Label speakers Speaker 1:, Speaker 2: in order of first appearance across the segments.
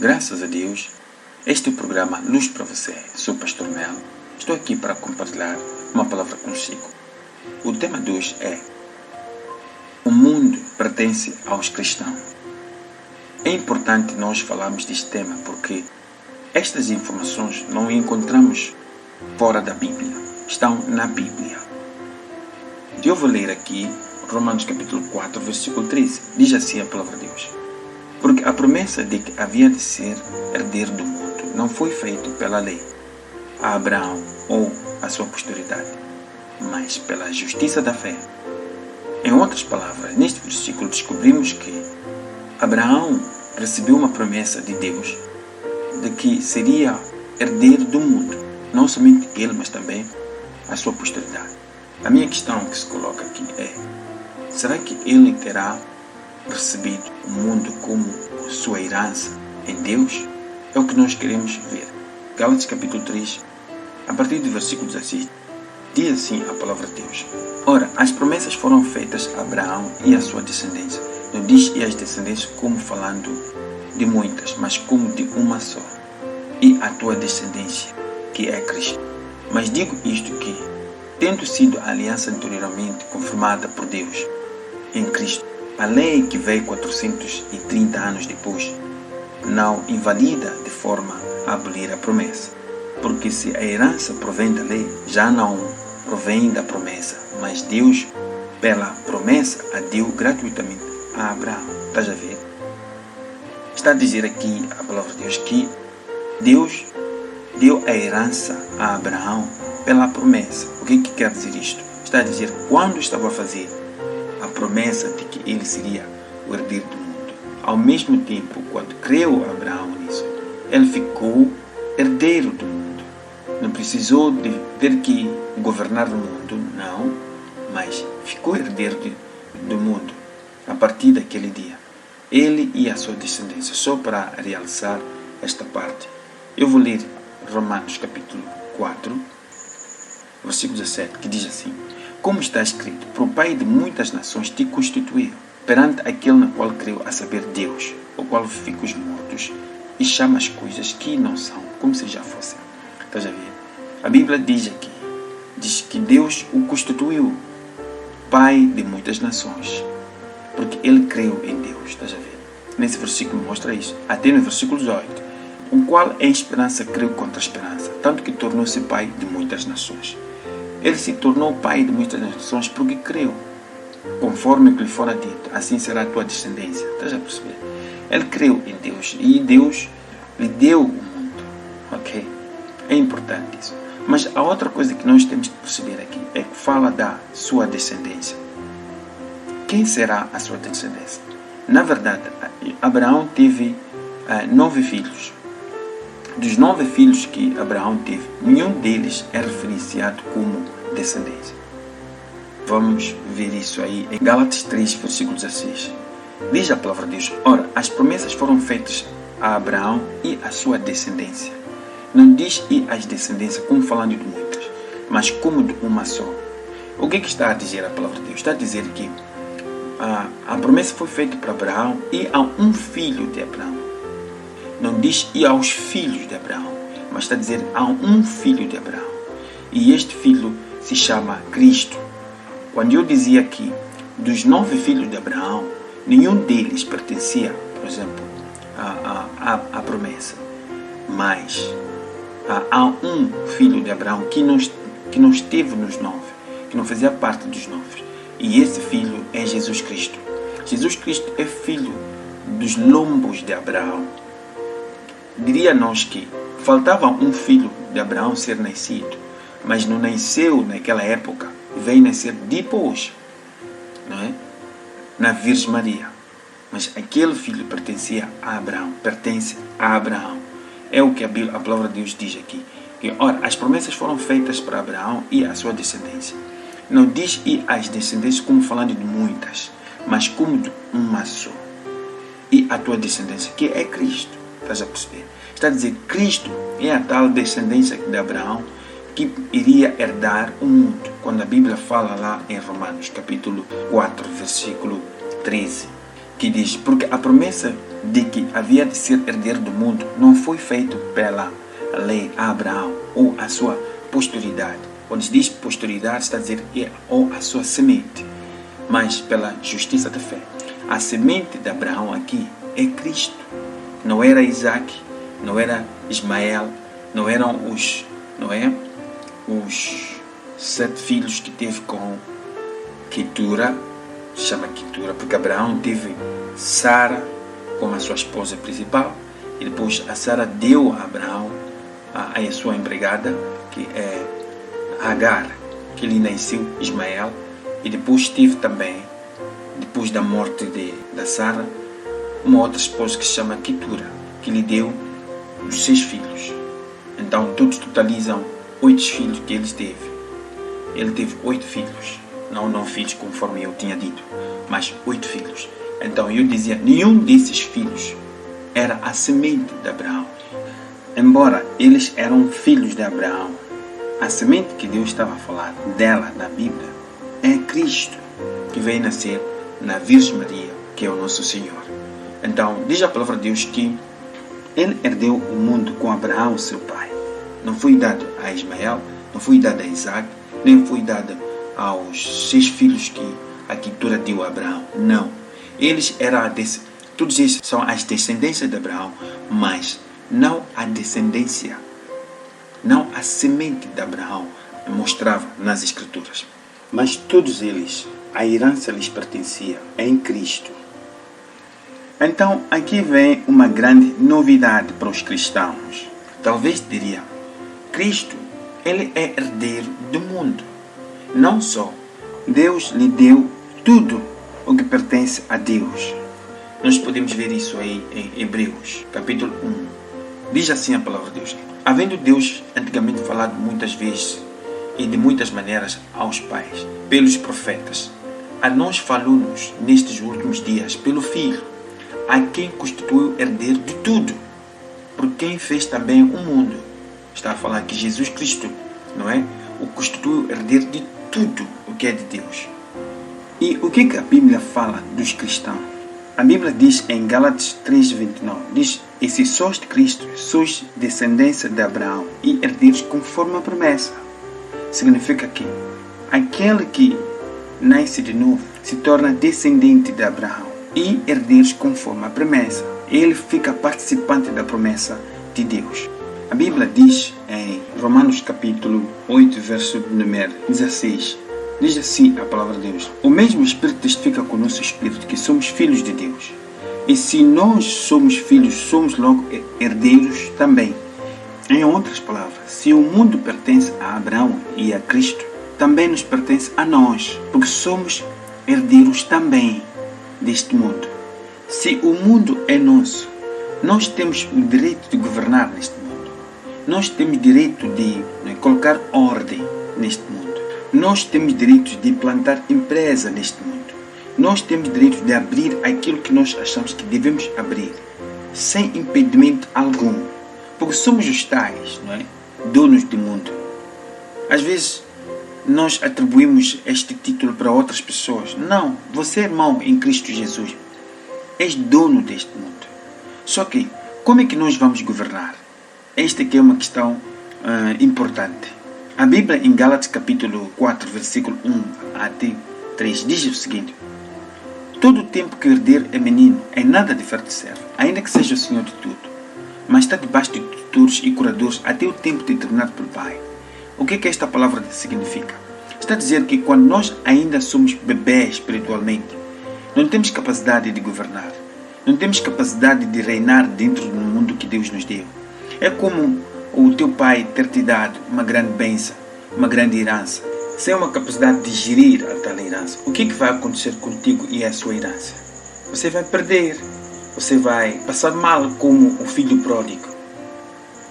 Speaker 1: Graças a Deus, este é o programa Luz para Você. Sou o Pastor Melo. Estou aqui para compartilhar uma palavra consigo. O tema de hoje é: o mundo pertence aos cristãos. É importante nós falarmos deste tema porque estas informações não encontramos fora da Bíblia. Estão na Bíblia. Eu vou ler aqui Romanos capítulo 4, versículo 13. Diz assim a palavra de Deus: porque a promessa de que havia de ser herdeiro do mundo não foi feita pela lei a Abraão ou a sua posteridade, mas pela justiça da fé. Em outras palavras, neste versículo descobrimos que Abraão recebeu uma promessa de Deus de que seria herdeiro do mundo, não somente ele, mas também a sua posteridade. A minha questão que se coloca aqui é: será que ele terá recebido o mundo como sua herança em Deus? É o que nós queremos ver. Gálatas capítulo 3, a partir do versículo 16, diz assim a palavra de Deus: ora, as promessas foram feitas a Abraão e a sua descendência. Não diz e as descendências como falando de muitas, mas como de uma só, e a tua descendência, que é Cristo. Mas digo isto que, tendo sido a aliança anteriormente confirmada por Deus em Cristo, a lei que veio 430 anos depois não invalida de forma a abolir a promessa. Porque se a herança provém da lei, já não provém da promessa, mas Deus, pela promessa, a deu gratuitamente a Abraão. Estás a ver? Está a dizer aqui a palavra de Deus que Deus deu a herança a Abraão pela promessa. O que quer dizer isto? Está a dizer quando estava a fazer a promessa de que ele seria o herdeiro do mundo. Ao mesmo tempo, quando creu Abraão nisso, ele ficou herdeiro do mundo. Não precisou de ter que governar o mundo, não, mas ficou herdeiro do mundo a partir daquele dia. Ele e a sua descendência. Só para realçar esta parte, eu vou ler Romanos capítulo 4, versículo 17, que diz assim: como está escrito, por pai de muitas nações te constituiu, perante aquele na qual creu, a saber Deus, o qual vivifica os mortos e chama as coisas que não são, como se já fossem. Estás a ver? A Bíblia diz que Deus o constituiu pai de muitas nações, porque ele creu em Deus. Estás a ver? Nesse versículo mostra isso. Até no versículo 18, o qual em esperança creu contra a esperança, tanto que tornou-se pai de muitas nações. Ele se tornou pai de muitas nações porque creu, conforme o que lhe fora dito, assim será a tua descendência. Estás a perceber? Ele creu em Deus e Deus lhe deu o mundo. Ok? É importante isso. Mas a outra coisa que nós temos que perceber aqui é que fala da sua descendência. Quem será a sua descendência? Na verdade, Abraão teve 9 filhos. Dos 9 filhos que Abraão teve, nenhum deles é referenciado como descendência. Vamos ver isso aí em Gálatas 3, versículo 16. Diz a palavra de Deus: ora, as promessas foram feitas a Abraão e a sua descendência. Não diz e as descendências como falando de muitas, mas como de uma só. O que está a dizer a palavra de Deus? Está a dizer que a promessa foi feita para Abraão e a um filho de Abraão. Não diz e aos filhos de Abraão, mas está a dizer a um filho de Abraão. E este filho se chama Cristo. Quando eu dizia que dos 9 filhos de Abraão, nenhum deles pertencia, por exemplo, à promessa. Mas há um filho de Abraão que não esteve nos 9, que não fazia parte dos 9. E esse filho é Jesus Cristo. Jesus Cristo é filho dos lombos de Abraão. Diria nós que faltava um filho de Abraão ser nascido, mas não nasceu naquela época, veio nascer depois, não é? Na Virgem Maria. Mas aquele filho pertencia a Abraão, pertence a Abraão. É o que a palavra de Deus diz aqui. Que, ora, as promessas foram feitas para Abraão e a sua descendência. Não diz e as descendências como falando de muitas, mas como de uma só. E a tua descendência, que é Cristo. Estás a perceber? Está a dizer, Cristo é a tal descendência de Abraão que iria herdar o mundo. Quando a Bíblia fala lá em Romanos, capítulo 4, versículo 13, que diz, porque a promessa de que havia de ser herdeiro do mundo não foi feito pela lei a Abraão ou a sua posteridade. Quando se diz posteridade, está a dizer ou a sua semente, mas pela justiça da fé. A semente de Abraão aqui é Cristo. Não era Isaac, não era Ismael, não eram os 7 filhos que teve com Quetura, chama Quetura, porque Abraão teve Sara como a sua esposa principal, e depois a Sara deu a Abraão a sua empregada, que é Agar, que lhe nasceu Ismael, e depois teve também, depois da morte da Sara, uma outra esposa que se chama Quetura, que lhe deu os 6 filhos. Então todos totalizam 8 filhos que ele teve. Ele teve 8 filhos, não 9 filhos conforme eu tinha dito, mas 8 filhos. Então eu dizia, nenhum desses filhos era a semente de Abraão. Embora eles eram filhos de Abraão, a semente que Deus estava a falar dela na Bíblia é Cristo, que veio nascer na Virgem Maria, que é o nosso Senhor. Então diz a palavra de Deus que ele herdeu o mundo com Abraão, seu pai. Não foi dado a Ismael, não foi dado a Isaac, nem foi dado aos 6 filhos que a Quetura deu a Abraão. Não. Eles eram todos esses são as descendências de Abraão, mas não a descendência, não a semente de Abraão mostrava nas Escrituras. Mas todos eles, a herança lhes pertencia em Cristo. Então, aqui vem uma grande novidade para os cristãos. Talvez diria, Cristo, ele é herdeiro do mundo. Não só, Deus lhe deu tudo o que pertence a Deus. Nós podemos ver isso aí em Hebreus, capítulo 1. Diz assim a palavra de Deus. Havendo Deus antigamente falado muitas vezes e de muitas maneiras aos pais, pelos profetas, a nós falou-nos nestes últimos dias pelo Filho, a quem constituiu herdeiro de tudo, por quem fez também o mundo. Está a falar que Jesus Cristo, não é? O constituiu herdeiro de tudo o que é de Deus. E o que a Bíblia fala dos cristãos? A Bíblia diz em Gálatas 3:29, diz, e se sois de Cristo, sois descendência de Abraão e herdeiros conforme a promessa. Significa que aquele que nasce de novo se torna descendente de Abraão e herdeiros conforme a promessa. Ele fica participante da promessa de Deus. A Bíblia diz em Romanos capítulo 8, verso número 16, diz assim a palavra de Deus. O mesmo Espírito testifica com o nosso Espírito que somos filhos de Deus. E se nós somos filhos, somos logo herdeiros também. Em outras palavras, se o mundo pertence a Abraão e a Cristo, também nos pertence a nós, porque somos herdeiros também deste mundo. Se o mundo é nosso, nós temos o direito de governar neste mundo. Nós temos direito de colocar ordem neste mundo. Nós temos direito de plantar empresa neste mundo. Nós temos direito de abrir aquilo que nós achamos que devemos abrir, sem impedimento algum. Porque somos os tais, não é? Donos do mundo. Às vezes, nós atribuímos este título para outras pessoas. Não, você é irmão em Cristo Jesus. És dono deste mundo. Só que, como é que nós vamos governar? Esta aqui é uma questão importante. A Bíblia em Gálatas capítulo 4, versículo 1 até 3 diz o seguinte. Todo o tempo que o herdeiro é menino, em nada difere de servo, ainda que seja o senhor de tudo, mas está debaixo de tutores e curadores até o tempo determinado pelo Pai. O que esta palavra significa? Está a dizer que quando nós ainda somos bebês espiritualmente, não temos capacidade de governar, não temos capacidade de reinar dentro do mundo que Deus nos deu. É como o teu pai ter te dado uma grande bênção, uma grande herança, sem uma capacidade de gerir a tal herança. O que vai acontecer contigo e a sua herança? Você vai perder, você vai passar mal como o filho pródigo.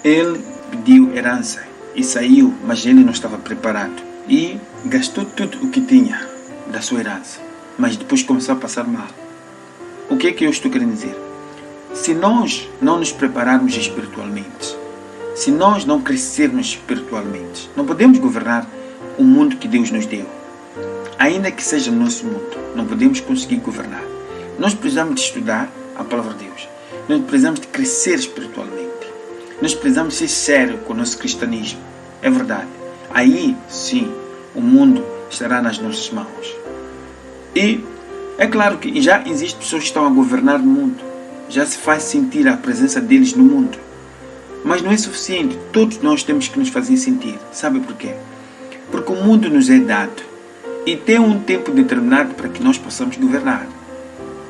Speaker 1: Ele pediu herança e saiu, mas ele não estava preparado e gastou tudo o que tinha da sua herança, mas depois começou a passar mal. O que eu estou querendo dizer? Se nós não nos prepararmos espiritualmente, se nós não crescermos espiritualmente, não podemos governar o mundo que Deus nos deu. Ainda que seja o nosso mundo, não podemos conseguir governar. Nós precisamos de estudar a palavra de Deus. Nós precisamos de crescer espiritualmente. Nós precisamos ser sérios com o nosso cristianismo. É verdade. Aí, sim, o mundo estará nas nossas mãos. E é claro que já existem pessoas que estão a governar o mundo. Já se faz sentir a presença deles no mundo. Mas não é suficiente. Todos nós temos que nos fazer sentir. Sabe por quê? Porque o mundo nos é dado. E tem um tempo determinado para que nós possamos governar.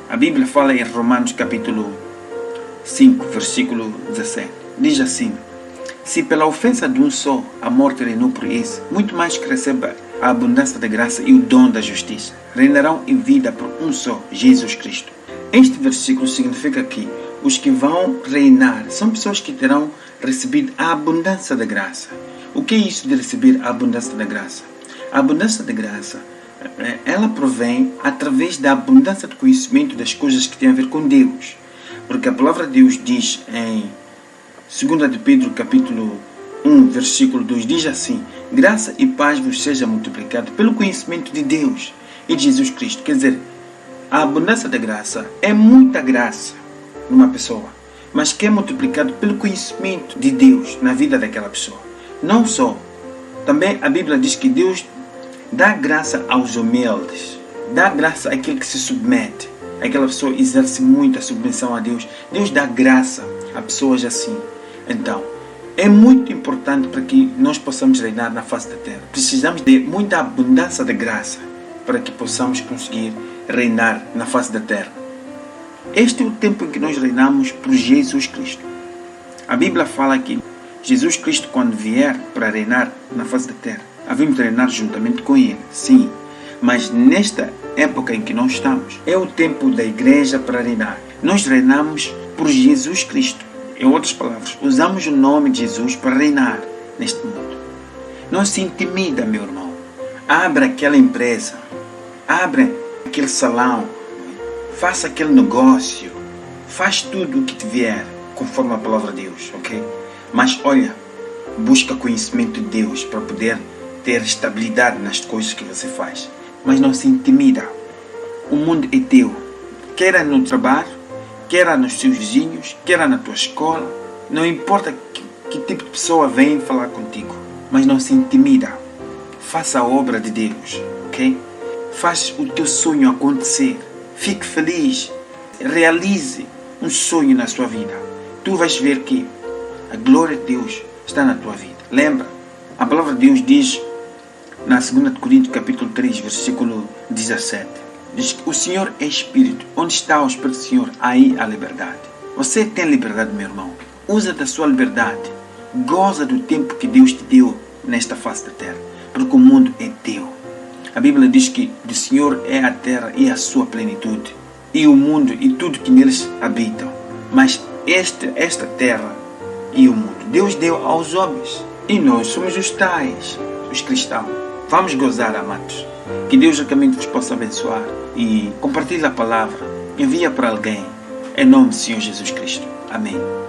Speaker 1: A Bíblia fala em Romanos capítulo 5, versículo 17. Diz assim: se pela ofensa de um só a morte reinou por esse, muito mais que receba a abundância da graça e o dom da justiça, reinarão em vida por um só, Jesus Cristo. Este versículo significa que os que vão reinar são pessoas que terão recebido a abundância da graça. O que é isso de receber a abundância da graça? A abundância da graça, ela provém através da abundância de conhecimento das coisas que têm a ver com Deus. Porque a palavra de Deus diz em 2 de Pedro capítulo 1, versículo 2, diz assim: graça e paz vos seja multiplicado pelo conhecimento de Deus e de Jesus Cristo. Quer dizer, a abundância da graça é muita graça numa pessoa, mas que é multiplicado pelo conhecimento de Deus na vida daquela pessoa. Não só, também a Bíblia diz que Deus dá graça aos humildes, dá graça àquele que se submete. Aquela pessoa exerce muita submissão a Deus. Deus dá graça a pessoas assim. Então, é muito importante para que nós possamos reinar na face da terra. Precisamos de muita abundância de graça para que possamos conseguir reinar na face da terra. Este é o tempo em que nós reinamos por Jesus Cristo. A Bíblia fala que Jesus Cristo, quando vier para reinar na face da terra, havemos de reinar juntamente com Ele, sim. Mas nesta época em que nós estamos, é o tempo da igreja para reinar. Nós reinamos por Jesus Cristo. Em outras palavras, usamos o nome de Jesus para reinar neste mundo. Não se intimida, meu irmão. Abra aquela empresa. Abra aquele salão. Faça aquele negócio. Faz tudo o que te vier, conforme a palavra de Deus, ok? Mas olha, busca conhecimento de Deus para poder ter estabilidade nas coisas que você faz. Mas não se intimida. O mundo é teu. Quer no trabalho, quer nos seus vizinhos, quer na tua escola. Não importa que tipo de pessoa vem falar contigo. Mas não se intimida. Faça a obra de Deus, ok? Faz o teu sonho acontecer. Fique feliz. Realize um sonho na sua vida. Tu vais ver que a glória de Deus está na tua vida. Lembra? A palavra de Deus diz na 2 Coríntios capítulo 3, versículo 17. Diz que o Senhor é Espírito. Onde está o Espírito do Senhor, aí há liberdade. Você tem liberdade, meu irmão. Usa da sua liberdade. Goza do tempo que Deus te deu nesta face da terra. Porque o mundo é teu. A Bíblia diz que do Senhor é a terra e a sua plenitude. E o mundo e tudo que neles habitam. Mas esta terra e o mundo Deus deu aos homens. E nós somos os tais, os cristãos. Vamos gozar, amados. Que Deus realmente vos possa abençoar. E compartilhe a palavra. Envia para alguém. Em nome do Senhor Jesus Cristo. Amém.